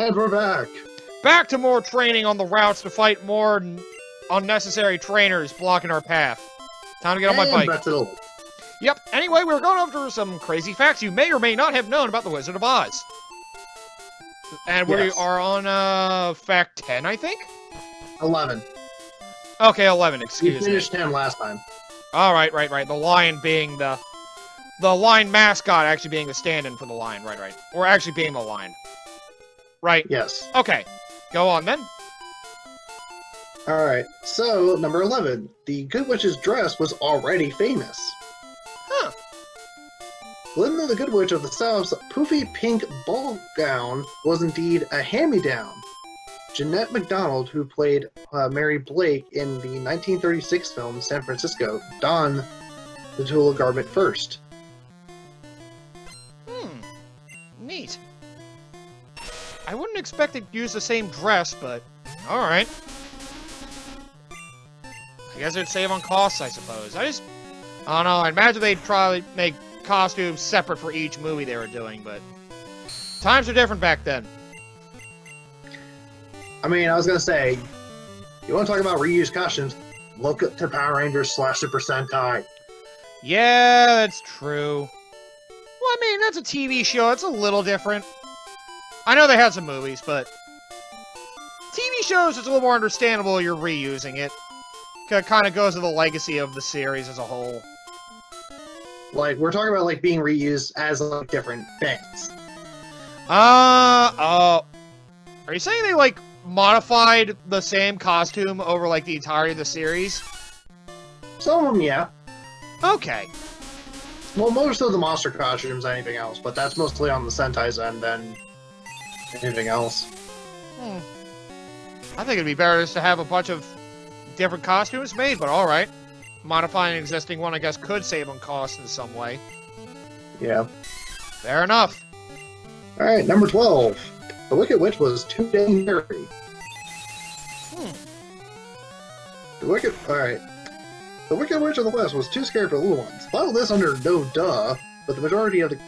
And we're back. Back to more training on the routes to fight more unnecessary trainers blocking our path. Time to get on my bike. Back to the... Yep, anyway, we were going over some crazy facts you may or may not have known about the Wizard of Oz. And we are on, fact 10, I think? 11. Okay, 11, excuse me. You finished 10 last time. Alright, right. The lion being the lion mascot actually being the stand-in for the lion, right. Or actually being the lion. Right? Yes. Okay, go on then. Alright, so, number 11. The Good Witch's dress was already famous. Huh. Glinda the Good Witch of the South's poofy pink ball gown was indeed a hand-me-down. Jeanette MacDonald, who played Mary Blake in the 1936 film San Francisco, donned the tulle garment first. Neat. I wouldn't expect to use the same dress, but alright. I guess it'd save on costs, I suppose. I don't know, I imagine they'd probably make costumes separate for each movie they were doing, but times are different back then. I mean, I was gonna say, you want to talk about reused costumes? Look at the Power Rangers / Super Sentai. Yeah, that's true. Well, I mean, that's a TV show. It's a little different. I know they had some movies, but TV shows, it's a little more understandable you're reusing it. It kind of goes to the legacy of the series as a whole. Like, we're talking about, like, being reused as, like, different things. Are you saying they, like, modified the same costume over, like, the entirety of the series? Some of them, yeah. Okay. Well, most of the monster costumes, anything else, but that's mostly on the Sentai's end than anything else. I think it'd be better just to have a bunch of different costumes made, but alright. Modifying an existing one, I guess, could save on cost in some way. Yeah. Fair enough. Alright, number 12. The Wicked Witch was too dang hairy. Alright. The Wicked Witch of the West was too scared for the little ones. File this under no duh, but the majority of the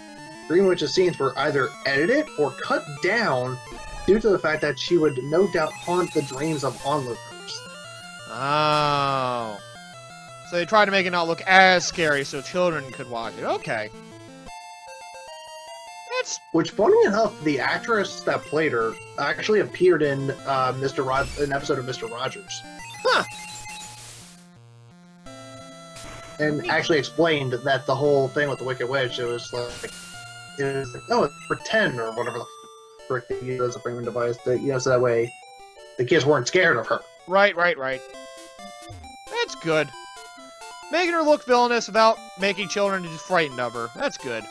Green Witch's scenes were either edited or cut down due to the fact that she would no doubt haunt the dreams of onlookers. Oh. So they tried to make it not look as scary so children could watch it. Okay. That's... Which, funny enough, the actress that played her actually appeared in an episode of Mr. Rogers. Huh. And actually explained that the whole thing with the Wicked Witch, it was like, oh, it's pretend or whatever the frick they use as a framing device, that, you know, so that way the kids weren't scared of her. Right. That's good. Making her look villainous without making children just frightened of her. That's good.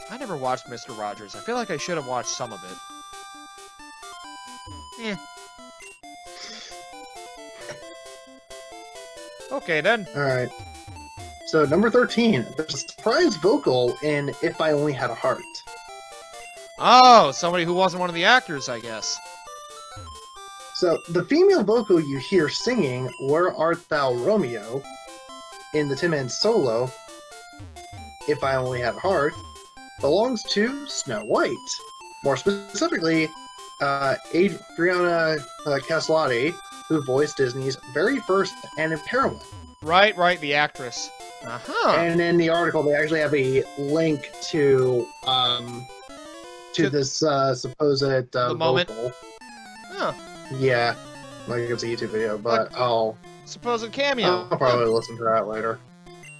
I never watched Mr. Rogers. I feel like I should have watched some of it. Okay, then. Alright. So, number 13. There's a surprise vocal in If I Only Had a Heart. Oh, somebody who wasn't one of the actors, I guess. So, the female vocal you hear singing Where Art Thou, Romeo, in the Tin Man solo, If I Only Had a Heart, belongs to Snow White. More specifically, Adriana Castellati, who voiced Disney's very first anime heroine. Right, the actress. Uh-huh. And in the article, they actually have a link to this supposed the moment. vocal. Huh. Yeah, like it's a YouTube video, but I'll supposed cameo. I'll probably listen to that later.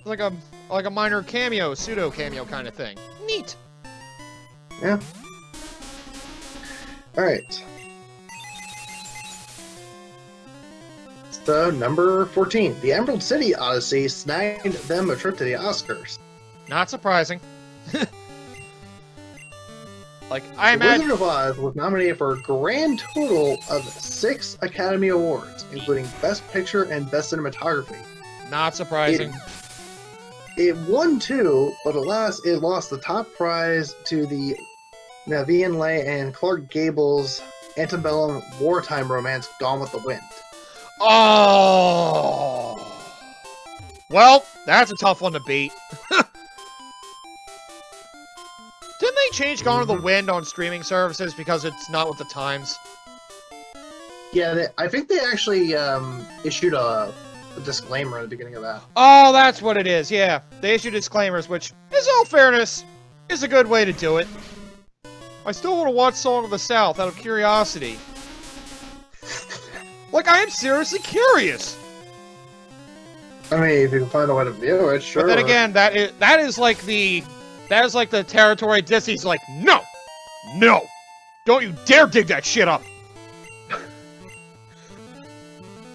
Like a minor cameo, pseudo cameo kind of thing. Neat. Yeah. All right. So, number 14. The Emerald City Odyssey snagged them a trip to the Oscars. Not surprising. Like, The Wizard of Oz was nominated for a grand total of 6 Academy Awards, including Best Picture and Best Cinematography. Not surprising. It won 2, but alas, it lost the top prize to the Naveen Lay and Clark Gable's antebellum wartime romance Gone with the Wind. Oh! Well, that's a tough one to beat. Didn't they change Gone with the Wind on streaming services because it's not with the times? Yeah, I think they actually issued a disclaimer at the beginning of that. Oh, that's what it is, yeah. They issue disclaimers, which, in all fairness, is a good way to do it. I still want to watch Song of the South out of curiosity. Like, I am seriously curious. I mean, if you can find a way to view it, sure. But then again, that is like the territory Disney's like, no! No! Don't you dare dig that shit up!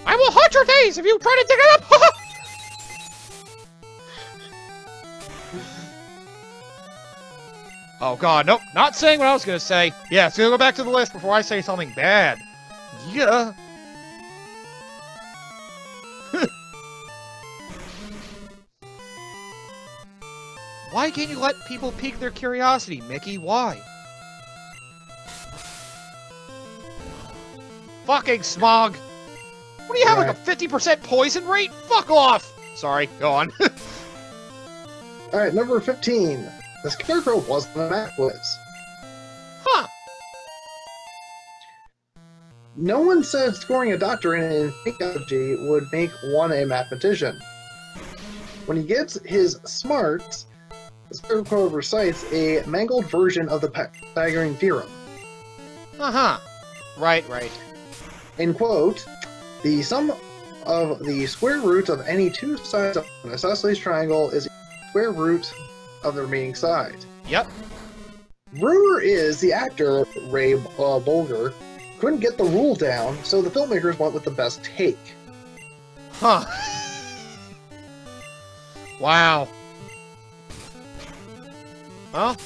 I will haunt your face if you try to dig it up! Oh god, nope, not saying what I was gonna say. Yeah, so go back to the list before I say something bad. Yeah. Why can't you let people pique their curiosity, Mickey? Why? Fucking smog! What do you have, like a 50% poison rate? Fuck off! Sorry, go on. Alright, number 15. The Scarecrow wasn't a math quiz. Huh. No one said scoring a doctorate in theology would make one a mathematician. When he gets his smarts, the Scarecrow recites a mangled version of the Pythagorean theorem. Uh-huh. Right. In quote, the sum of the square roots of any two sides of an isosceles triangle is the square root of the remaining side. Yep. Rumor is the actor, Ray Bolger, couldn't get the rule down, so the filmmakers went with the best take. Huh. Wow. Well.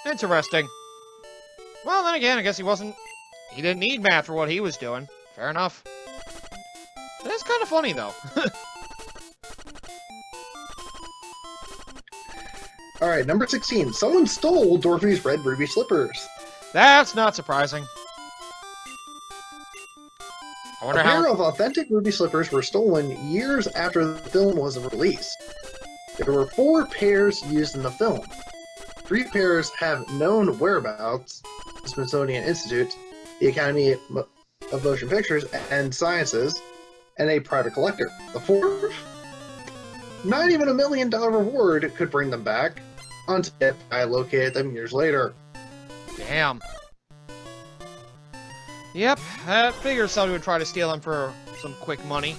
Interesting. Well, then again, I guess he didn't need math for what he was doing. Fair enough. It is kind of funny, though. Alright, number 16. Someone stole Dorothy's red ruby slippers. That's not surprising. I wonder A pair how... of authentic ruby slippers were stolen years after the film was released. There were 4 pairs used in the film. 3 pairs have known whereabouts: the Smithsonian Institute, the Academy of Motion Pictures and Sciences, and a private collector. The 4th? Not even $1 million reward could bring them back, until I located them years later. Damn. Yep, I figured somebody would try to steal them for some quick money.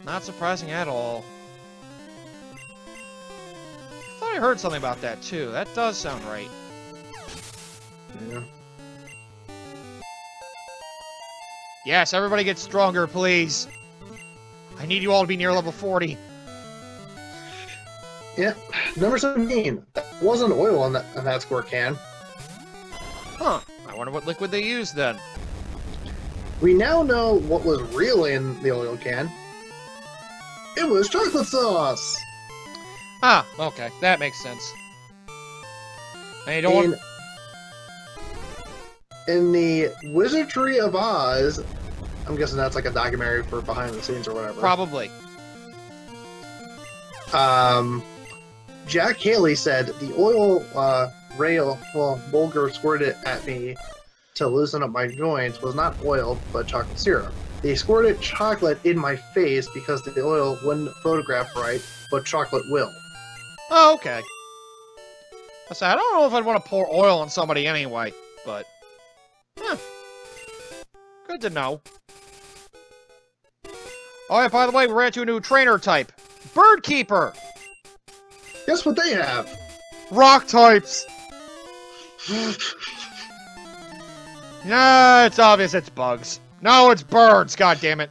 Not surprising at all. I thought I heard something about that, too. That does sound right. Yeah. Yes, everybody get stronger, please. I need you all to be near level 40. Yep. Number 17. That wasn't oil on that squirt can. Huh. I wonder what liquid they used, then. We now know what was really in the oil can. It was chocolate sauce! Ah, okay. That makes sense. And you don't want... In the Wizardry of Oz, I'm guessing that's like a documentary for behind the scenes or whatever. Probably. Jack Haley said the oil Bolger squirted at me to loosen up my joints was not oil, but chocolate syrup. They squirted chocolate in my face because the oil wouldn't photograph right, but chocolate will. Oh, okay. I said, I don't know if I'd want to pour oil on somebody anyway, but... Good to know. Oh, yeah, by the way, we ran into a new trainer type. Bird Keeper! Guess what they have? Rock types! Yeah, it's obvious it's bugs. No, it's birds, goddammit.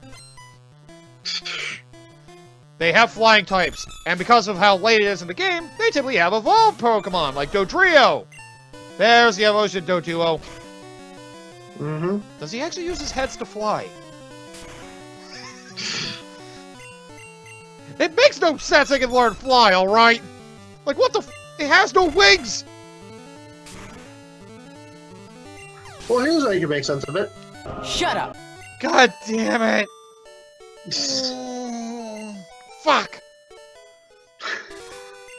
They have flying types, and because of how late it is in the game, they typically have evolved Pokemon, like Dodrio. There's the evolution of Doduo. Mm-hmm. Does he actually use his heads to fly? It makes no sense I can learn fly, alright? Like, what the f- It has no wings! Well, here's how you can make sense of it. Shut up! God damn it! Fuck!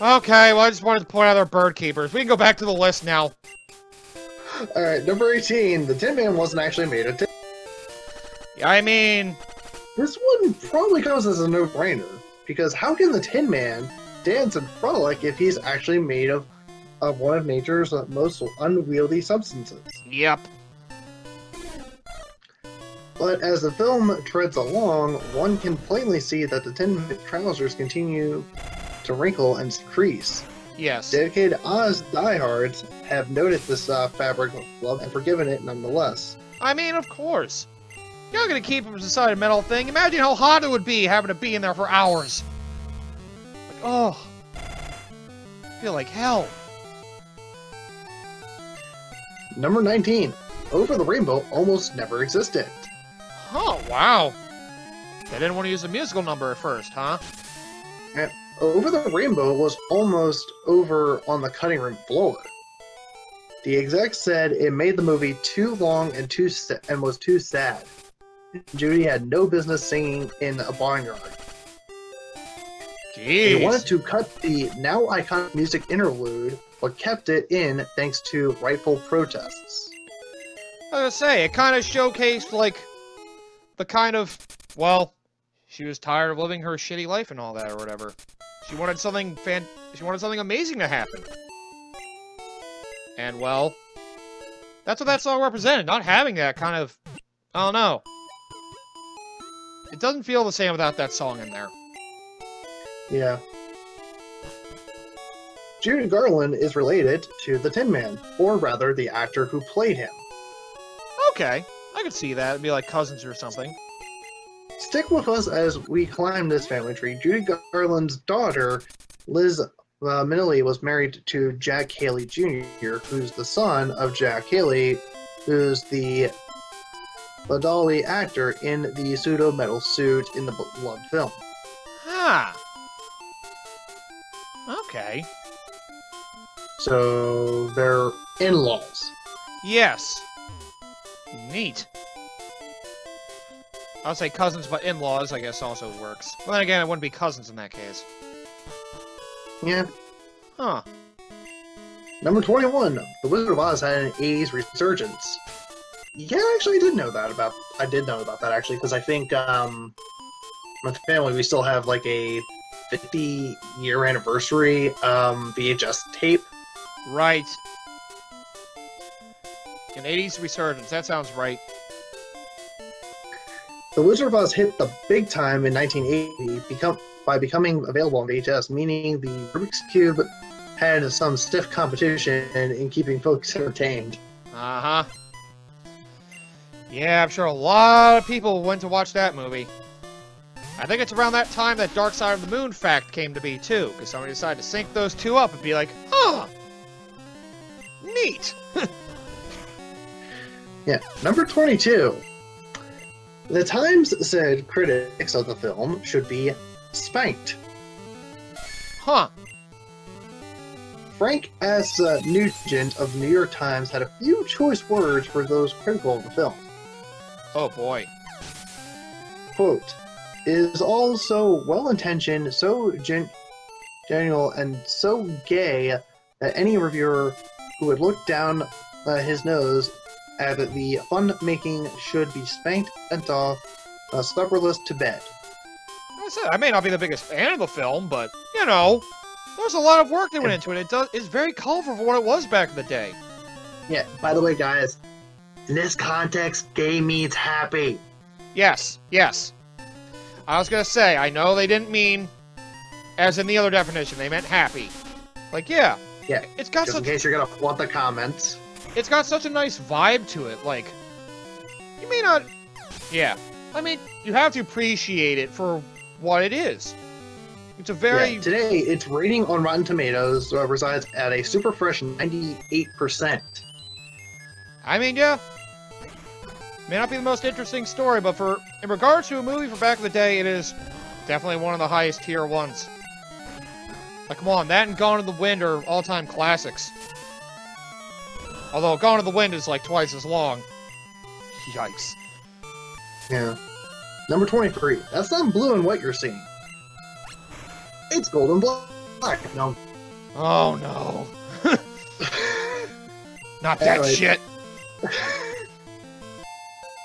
Okay, well, I just wanted to point out our bird keepers. We can go back to the list now. Alright, number 18. The Tin Man wasn't actually made of tin. I mean... This one probably comes as a no-brainer, because how can the Tin Man dance and frolic if he's actually made of one of nature's most unwieldy substances? Yep. But as the film treads along, one can plainly see that the Tin Man's trousers continue to wrinkle and crease. Yes. Dedicated Oz diehards have noticed this fabric love and forgiven it nonetheless. I mean, of course. You're not gonna keep him inside a metal thing. Imagine how hot it would be having to be in there for hours. Like, oh. I feel like hell. Number 19. Over the Rainbow almost never existed. Oh, wow. They didn't want to use a musical number at first, huh? And Over the Rainbow was almost over on the cutting room floor. The execs said it made the movie too long and was too sad. Judy had no business singing in a barnyard. Jeez. They wanted to cut the now iconic music interlude, but kept it in thanks to rightful protests. I was gonna say, it kind of showcased, like, the kind of, well, she was tired of living her shitty life and all that or whatever. She wanted something amazing to happen. And, well, that's what that song represented, not having that kind of, I don't know. It doesn't feel the same without that song in there. Yeah. Judy Garland is related to the Tin Man, or rather, the actor who played him. Okay, I could see that. It'd be like cousins or something. Stick with us as we climb this family tree. Judy Garland's daughter, Liz Minnelli, was married to Jack Haley Jr., who's the son of Jack Haley, who's the Dolly actor in the pseudo-metal suit in the beloved film. Huh. Okay. So, they're in-laws. Yes. Neat. I would say cousins, but in-laws, I guess, also works. Well, then again, it wouldn't be cousins in that case. Yeah. Huh. Number 21. The Wizard of Oz had an 80s resurgence. Yeah, actually, I did know about that, actually, because I think, my family, we still have, like, a 50-year anniversary, VHS tape. Right. An 80s resurgence, that sounds right. The Wizard of Oz hit the big time in 1980 by becoming available on VHS, meaning the Rubik's Cube had some stiff competition in keeping folks entertained. Uh-huh. Yeah, I'm sure a lot of people went to watch that movie. I think it's around that time that Dark Side of the Moon fact came to be, too, because somebody decided to sync those two up and be like, huh, neat. Yeah, number 22. The Times said critics of the film should be spanked. Huh. Frank S. Nugent of the New York Times had a few choice words for those critical of the film. Oh, boy. Quote, is all so well-intentioned, so genial, and so gay that any reviewer who would look down his nose at the fun-making should be spanked and supperless to bed. Like I said, I may not be the biggest fan of the film, but, you know, there's a lot of work that went into it. It's very colorful for what it was back in the day. Yeah, by the way, guys, in this context, gay means happy. Yes, yes. I was gonna say, I know they didn't mean, as in the other definition, they meant happy. Like, yeah. Yeah, it's got just in case you're gonna want the comments. It's got such a nice vibe to it, like, you may not, yeah. I mean, you have to appreciate it for what it is. It's a very... Yeah, today, its rating on Rotten Tomatoes resides at a super fresh 98%. I mean, yeah. May not be the most interesting story, but in regards to a movie from back in the day, it is definitely one of the highest tier ones. Like, come on, that and Gone in the Wind are all-time classics. Although Gone in the Wind is like twice as long. Yikes. Yeah. Number 23. That's not blue and white you're seeing. It's gold and black. No, Oh no. Not that Anyway. shit.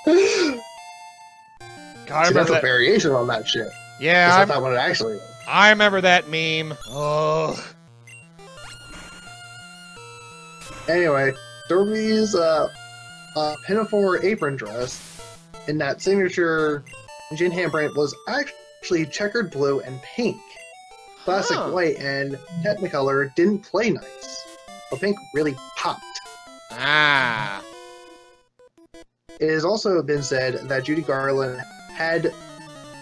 God, I See, remember that's a that. variation on that shit. Yeah, That's not what it actually is. I remember that meme. Ugh. Anyway, Dorothy's pinafore apron dress in that signature gin handprint was actually checkered blue and pink. Classic Huh. white and Technicolor didn't play nice, but pink really popped. Ah. It has also been said that Judy Garland had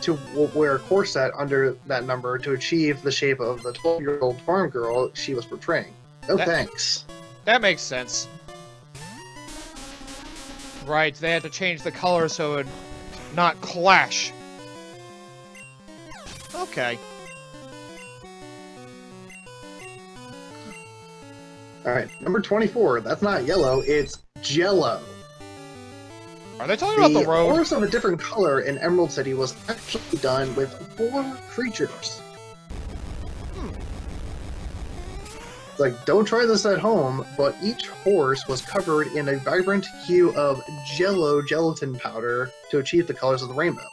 to wear a corset under that number to achieve the shape of the 12-year-old farm girl she was portraying. No thanks. That makes sense. Right, they had to change the color so it would not clash. Okay. Alright, number 24. That's not yellow, it's Jello. Are they talking about the road? horse of a different color in Emerald City was actually done with 4 creatures. It's like, don't try this at home, but each horse was covered in a vibrant hue of Jello gelatin powder to achieve the colors of the rainbow.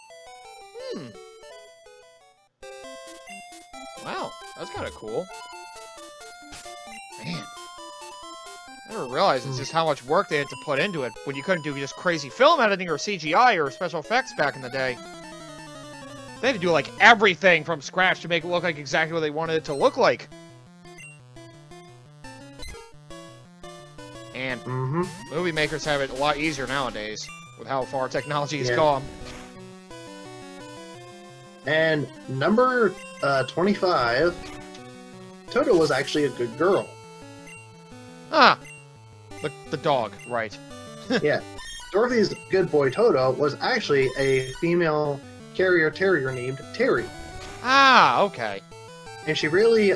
Wow, that's kind of cool. Man. I never realized it's just how much work they had to put into it when you couldn't do just crazy film editing or CGI or special effects back in the day. They had to do like everything from scratch to make it look like exactly what they wanted it to look like. And movie makers have it a lot easier nowadays with how far technology has gone. And number 25, Toto was actually a good girl. Ah! The dog, right. Yeah. Dorothy's good boy Toto was actually a female carrier terrier named Terry. Ah, okay. And she really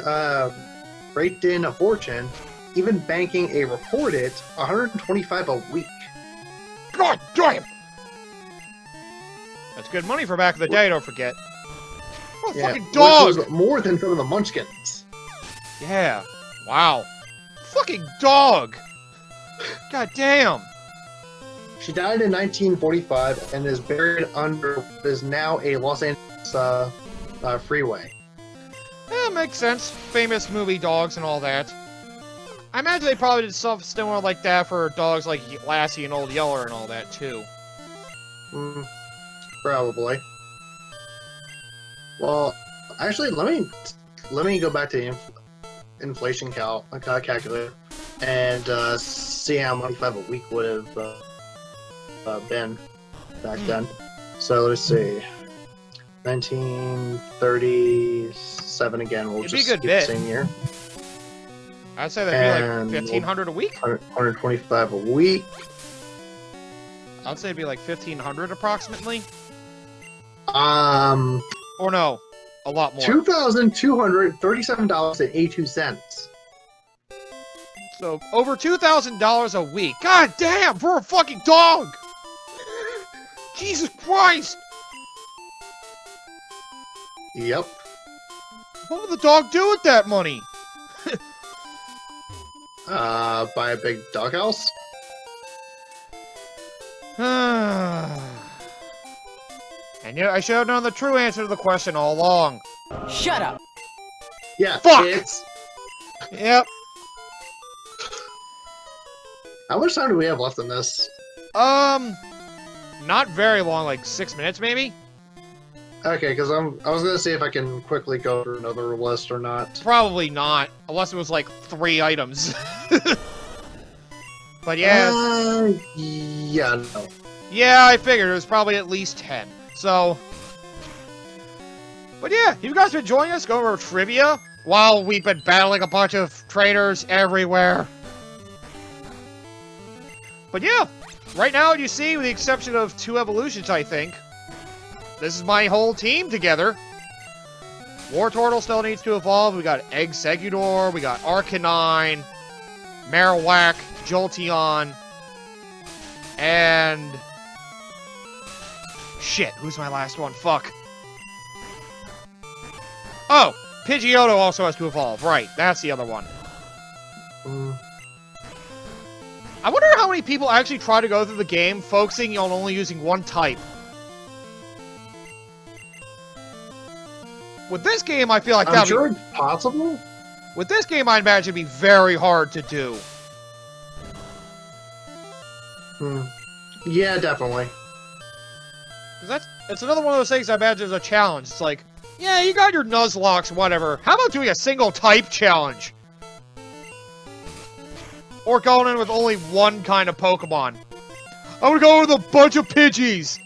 raked in a fortune, even banking a reported $125 a week. God damn! That's good money for back in the day, don't forget. What a fucking dog! Which was more than some of the Munchkins. Yeah. Wow. Fucking dog! God damn! She died in 1945 and is buried under what is now a Los Angeles freeway. Yeah, makes sense. Famous movie dogs and all that. I imagine they probably did something similar like that for dogs like Lassie and Old Yeller and all that, too. Probably. Well, actually, let me go back to inflation calculator and see how much a week would have been back then. So let's see, 1937 again. We'll It'd be a just good keep bit. the same year. I'd say that'd be like 1,500 a week. 125 a week. I'd say it'd be like 1,500 approximately. Or Or no, a lot more. $2,237.82. So, over $2,000 a week. God damn, for a fucking dog! Jesus Christ! Yep. What would the dog do with that money? Buy a big doghouse. And yet, I should have known the true answer to the question all along. Shut up! Yeah. Fuck! It's... Yep. How much time do we have left in this? Not very long, like 6 minutes maybe? Okay, because I was gonna see if I can quickly go through another list or not. Probably not, unless it was like 3 items. But yeah. Yeah, no. Yeah, I figured it was probably at least 10. So. But yeah, you guys been joining us going over trivia while we've been battling a bunch of trainers everywhere. But yeah, right now you see, with the exception of 2 evolutions, I think, this is my whole team together. Wartortle still needs to evolve. We got Exeggutor, we got Arcanine, Marowak, Jolteon, and... Shit, who's my last one? Fuck. Oh, Pidgeotto also has to evolve. Right, that's the other one. I wonder how many people actually try to go through the game focusing on only using one type. With this game, I feel like I'm sure it's possible. With this game, I imagine it'd be very hard to do. Yeah, definitely. Because it's another one of those things I imagine is a challenge. It's like, yeah, you got your Nuzlocke, whatever. How about doing a single type challenge? Or going in with only one kind of Pokemon. I would go with a bunch of Pidgeys.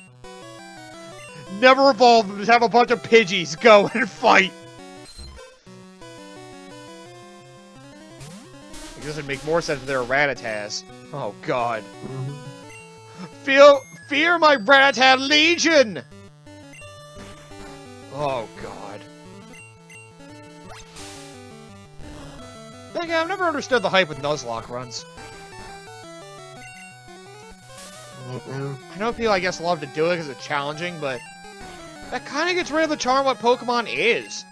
Never evolve them, just have a bunch of Pidgeys go and fight. I guess it'd make more sense if they're Rattatas. Oh god. Fear my Rattata Legion! Oh god. Then again, I've never understood the hype with Nuzlocke runs. I know people, I guess, love to do it because it's challenging, but that kind of gets rid of the charm of what Pokemon is.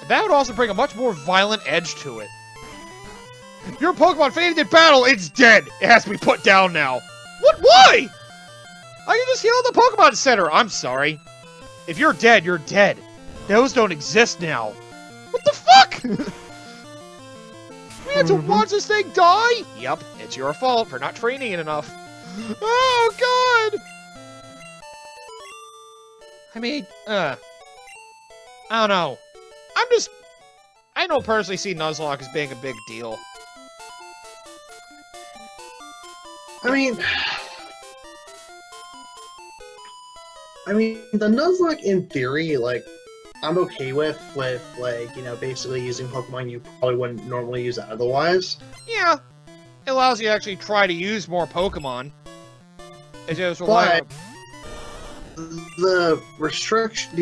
That would also bring a much more violent edge to it. Your Pokemon fainted in battle, it's dead! It has to be put down now. What? Why? I can just heal at the Pokemon Center. I'm sorry. If you're dead, you're dead. Those don't exist now. What the fuck? We had to watch this thing die? Yep, it's your fault for not training it enough. Oh, God! I mean, I don't know. I don't personally see Nuzlocke as being a big deal. I mean, the Nuzlocke in theory, like, I'm okay with, like, you know, basically using Pokemon you probably wouldn't normally use otherwise. Yeah, it allows you to actually try to use more Pokemon. It just relies on... The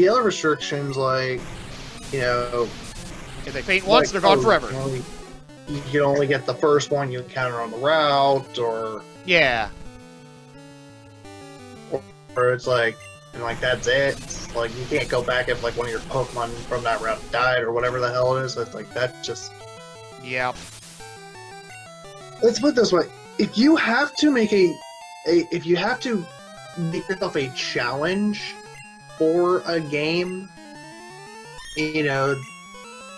other restrictions, like, you know... If they faint once, like, they're gone forever. You can only get the first one you encounter on the route, or... Yeah. Or it's like... And, like, that's it. Like, you can't go back if, like, one of your Pokemon from that route died or whatever the hell it is. It's like, that just... Yep. Let's put it this way. If you have to make if you have to make yourself a challenge for a game, you know,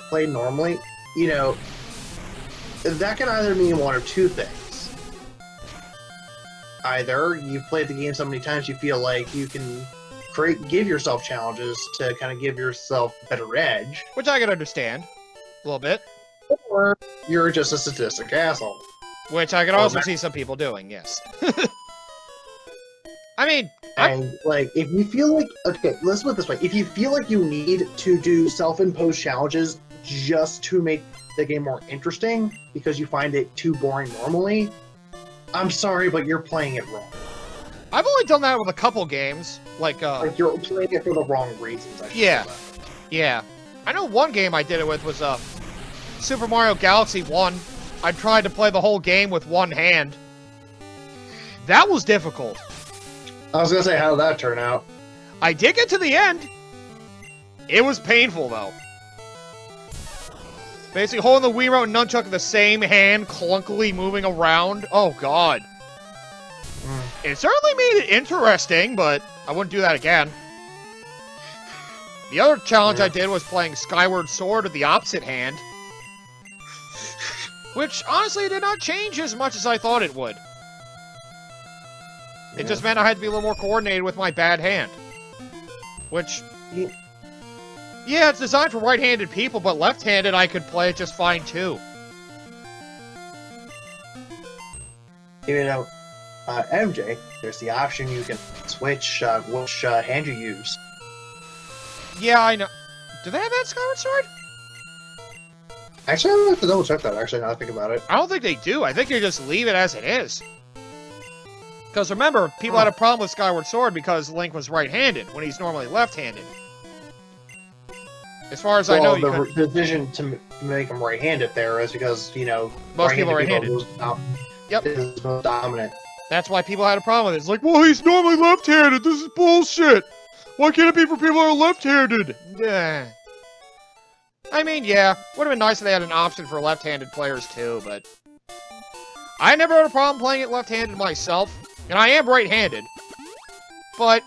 play normally, you know, that can either mean one or two things. Either you've played the game so many times you feel like you can give yourself challenges to kind of give yourself a better edge. Which I can understand. A little bit. Or you're just a sadistic asshole. Which I can also see some people doing, yes. I mean... like, if you feel like... Okay, let's put it this way. If you feel like you need to do self-imposed challenges just to make the game more interesting because you find it too boring normally, I'm sorry, but you're playing it wrong. I've only done that with a couple games, like you're playing it for the wrong reasons, I should yeah. say. Yeah. I know one game I did it with was, Super Mario Galaxy 1. I tried to play the whole game with one hand. That was difficult. I was gonna say, how did that turn out? I did get to the end. It was painful, though. Basically, holding the Wiimote and Nunchuck in the same hand, clunkily moving around. Oh, God. It certainly made it interesting, but I wouldn't do that again. The other challenge I did was playing Skyward Sword with the opposite hand. Which, honestly, did not change as much as I thought it would. It just meant I had to be a little more coordinated with my bad hand. Which... Yeah, it's designed for right-handed people, but left-handed I could play it just fine, too. You know, MJ, there's the option you can switch which hand you use. Yeah, I know. Do they have that Skyward Sword? Actually, I have to double check that, actually, now that I think about it. I don't think they do. I think they just leave it as it is. Because remember, people had a problem with Skyward Sword because Link was right-handed, when he's normally left-handed. As far as I know, the decision to make him right-handed there is because, you know, most people are right-handed. Yep. Is most dominant. That's why people had a problem with it. It's like, well, he's normally left-handed. This is bullshit. Why can't it be for people who are left-handed? Yeah. I mean, yeah, would have been nice if they had an option for left-handed players too, but I never had a problem playing it left-handed myself, and I am right-handed. But,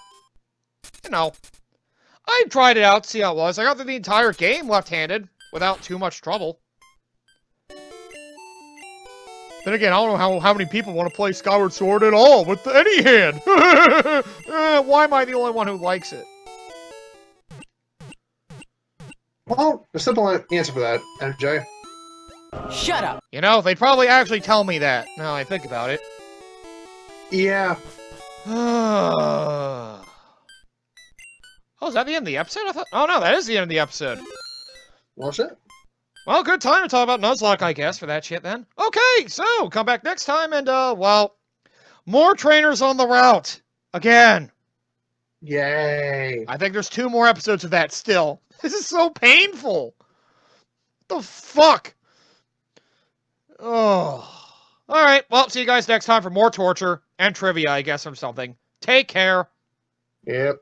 you know, I tried it out to see how it was. I got through the entire game left-handed without too much trouble. Then again, I don't know how many people want to play Skyward Sword at all with any hand. Why am I the only one who likes it? Well, the simple answer for that, MJ. Shut up! You know, they'd probably actually tell me that, now I think about it. Yeah. Oh, is that the end of the episode? I thought. Oh no, that is the end of the episode. Well, shit. Well, good time to talk about Nuzlocke, I guess, for that shit then. Okay, so come back next time and well, more trainers on the route again. Yay. I think there's 2 more episodes of that still. This is so painful. What the fuck? Oh. All right. Well, see you guys next time for more torture and trivia, I guess, or something. Take care. Yep.